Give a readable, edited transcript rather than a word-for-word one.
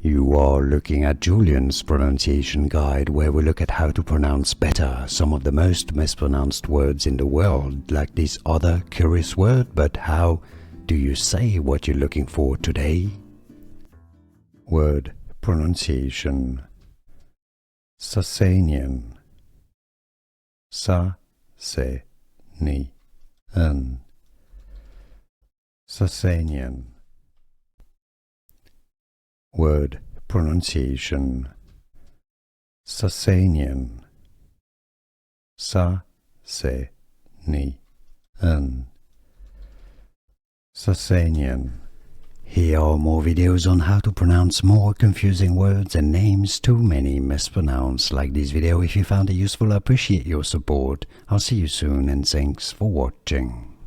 You are looking at Julian's pronunciation guide, where we look at how to pronounce better some of the most mispronounced words in the world, like this other curious word. But how do you say what you're looking for today? Word pronunciation: Sasanian, Sasanian, Sasanian. Word pronunciation: Sasanian, Sasanian, Sasanian. Here are more videos on how to pronounce more confusing words and names too many mispronounced. Like this video if you found it useful. I appreciate your support. I'll see you soon and thanks for watching.